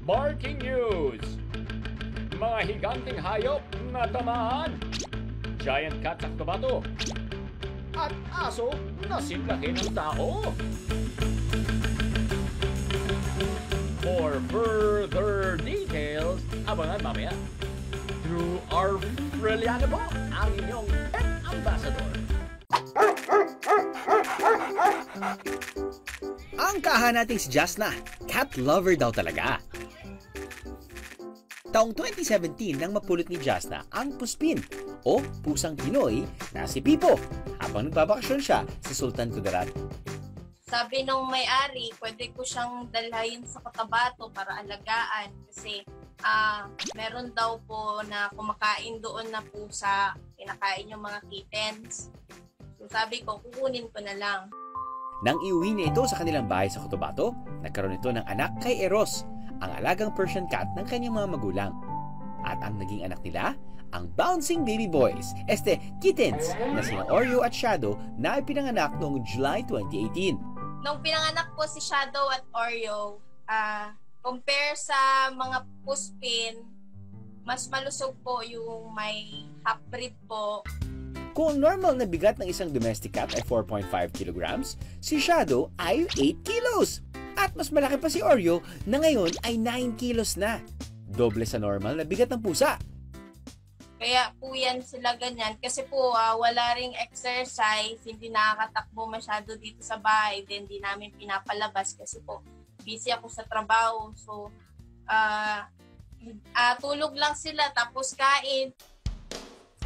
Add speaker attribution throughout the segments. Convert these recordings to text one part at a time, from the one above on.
Speaker 1: Barking news! Mga higanting hayop na tamaan. Giant cat sa Cotabato. At aso na sinlaki ng tao. For further details, abangan mamaya. Through our Freliano po, ang inyong pet ambassador.
Speaker 2: Ang kaha nating si Jasna, cat lover daw talaga. Taong 2017 nang mapulot ni Jasna ang Puspin o pusang Pinoy na si Pipo habang nagbabakasyon siya sa Sultan Kudarat.
Speaker 3: Sabi nung may-ari, pwede ko siyang dalhin sa Cotabato para alagaan kasi meron daw po na kumakain doon na pusa, kinakain yung mga kittens. So sabi ko, kukunin ko na lang.
Speaker 2: Nang iuwi niya ito sa kanilang bahay sa Cotabato, nagkaroon ito ng anak kay Eros, ang alagang Persian cat ng kanyang mga magulang. At ang naging anak nila, ang bouncing baby boys, kittens, na sina Oreo at Shadow na ipinanganak noong July 2018.
Speaker 3: Nung pinanganak po si Shadow at Oreo, compare sa mga Puspin, mas malusog po yung may half-breed po.
Speaker 2: Kung normal na bigat ng isang domestic cat ay 4.5 kilograms, si Shadow ay 8 kilos. At mas malaki pa si Oreo na ngayon ay 9 kilos na. Doble sa normal na bigat ng pusa.
Speaker 3: Kaya po yan sila ganyan. Kasi po wala ring exercise, hindi nakakatakbo masyado dito sa bahay. Then hindi namin pinapalabas kasi po busy ako sa trabaho. So, tulog lang sila tapos kain.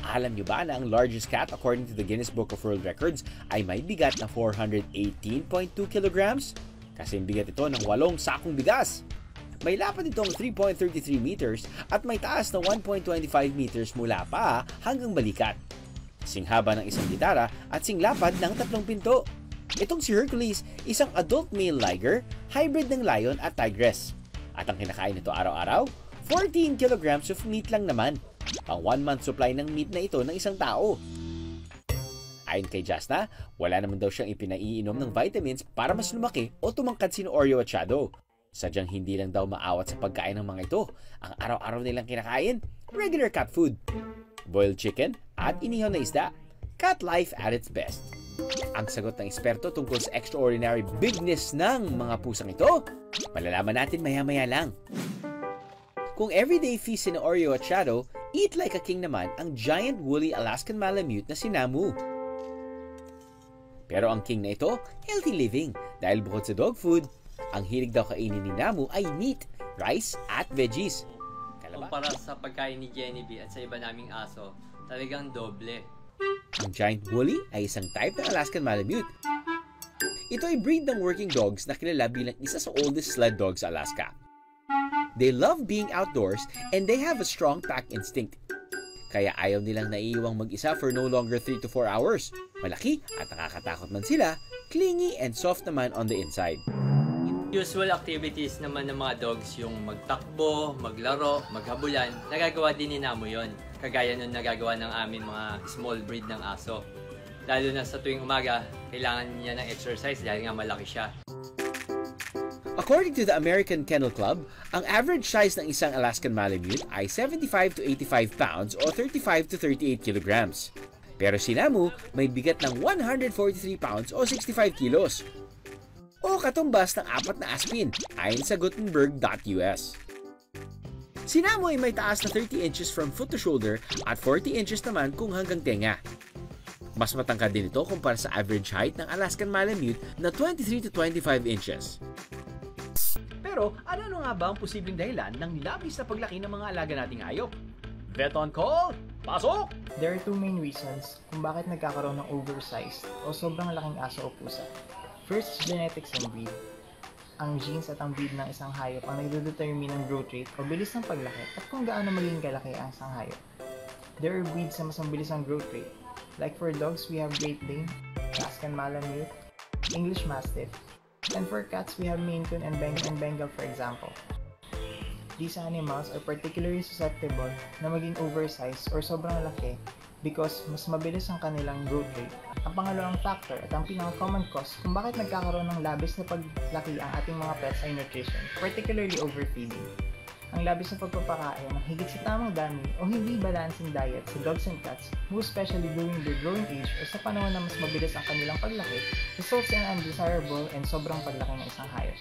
Speaker 2: Alam niyo ba na ang largest cat according to the Guinness Book of World Records ay may bigat na 418.2 kilograms? Kasi bigat ito ng 8 sakong bigas. May lapad itong 3.33 meters at may taas na 1.25 meters mula pa hanggang balikat. Singhaba ng isang gitara at singlapad ng 3 pinto. Itong si Hercules, isang adult male liger, hybrid ng lion at tigress. At ang kinakain nito araw-araw, 14 kilograms of meat lang naman. Pang 1 month supply ng meat na ito ng isang tao. Ayon kay Jasna, wala naman daw siyang ipinaiinom ng vitamins para mas lumaki o tumangkad sino Oreo at Shadow. Sadyang hindi lang daw maawat sa pagkain ng mga ito. Ang araw-araw nilang kinakain, regular cat food. Boiled chicken at inihaw na isda. Cat life at its best. Ang sagot ng eksperto tungkol sa extraordinary bigness ng mga pusang ito, malalaman natin maya-maya lang. Kung everyday feast sina Oreo at Shadow, eat like a king naman ang giant woolly Alaskan Malamute na si Namu. Pero ang king na ito, healthy living dahil bukod sa dog food, ang hilig daw kainin ni Namu ay meat, rice at veggies.
Speaker 4: Kumpara sa pagkain ni Jenny B at sa iba naming aso, talagang doble.
Speaker 2: Ang giant woolly ay isang type ng Alaskan Malamute. Ito ay breed ng working dogs na kilala bilang isa sa oldest sled dogs sa Alaska. They love being outdoors and they have a strong pack instinct. Kaya ayaw nilang naiiwang mag-isa for no longer 3 to 4 hours. Malaki at nakakatakot man sila, clingy and soft naman on the inside.
Speaker 4: Usual activities naman ng mga dogs yung magtakbo, maglaro, maghabulan. Nagagawa din ni Namu yun. Kagaya nun nagagawa ng amin mga small breed ng aso. Lalo na sa tuwing umaga, kailangan niya ng exercise dahil nga malaki siya.
Speaker 2: According to the American Kennel Club, ang average size ng isang Alaskan Malamute ay 75 to 85 pounds o 35 to 38 kilograms. Pero si Namu may bigat ng 143 pounds o 65 kilos. O katumbas ng 4 na aspin, ayon sa Gutenberg.us. Si Namu ay may taas na 30 inches from foot to shoulder at 40 inches naman kung hanggang tenga. Mas matangkad din ito kumpara sa average height ng Alaskan Malamute na 23 to 25 inches.
Speaker 1: Pero ano nga ba ang posibleng dahilan ng labis na paglaki ng mga alaga nating hayop? Vet on call! Pasok!
Speaker 5: There are 2 main reasons kung bakit nagkakaroon ng oversized o sobrang laking aso o pusa. First, genetics and breed. Ang genes at ang breed ng isang hayop ang nagdedetermine ng growth rate o bilis ng paglaki at kung gaano maging kalaki ang isang hayop. There are breeds na mas mabilis ang growth rate. Like for dogs, we have Great Dane, Alaskan Malamute, English Mastiff, and for cats, we have Maine Coon and Bengal for example. These animals are particularly susceptible na maging oversized or sobrang laki because mas mabilis ang kanilang growth rate. Ang pangalawang factor at ang pinaka-common cause kung bakit nagkakaroon ng labis na paglaki ang ating mga pets ay nutrition, particularly overfeeding. Ang labis na pagpapakain ng higit sa tamang dami o hindi balancing diet sa dogs and cats, most especially during their growing age o sa panahon na mas mabilis ang kanilang paglaki, results in undesirable and sobrang paglaki ng isang hayop.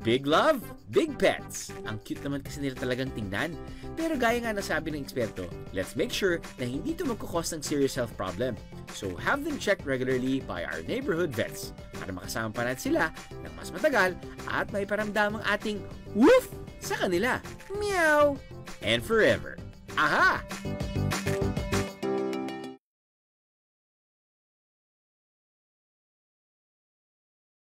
Speaker 2: Big love, big pets. Ang cute naman kasi nila talagang tingnan. Pero gaya nga nasabi ng eksperto, let's make sure na hindi ito magkukos ng serious health problem. So have them checked regularly by our neighborhood vets para makasama pa natin sila ng mas matagal at may paramdamang ating woof sa kanila. Meow! And forever. Aha!